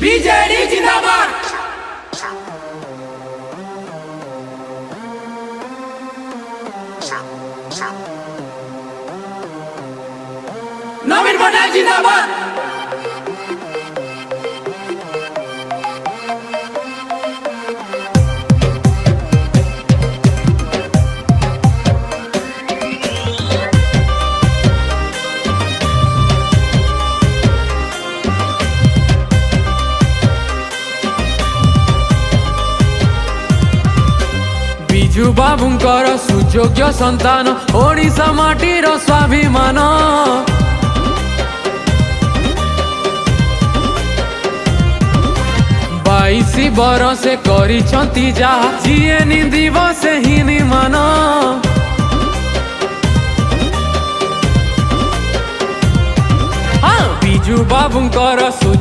BJD जिंदाबाद। नवीन पटनायक जिंदाबाद। ବିଜୁ ବାବୁଙ୍କର ସୁଯୋଗ୍ୟ ସନ୍ତାନ ଓଡ଼ିଶା ମାଟିର ସ୍ୱାଭିମାନ। 22 ବରଷେ କରିଛନ୍ତି ଯାହା ଯିଏ ନିନ୍ଦିବ ସେହି ନିମାନ। ବିଜୁ ବାବୁଙ୍କର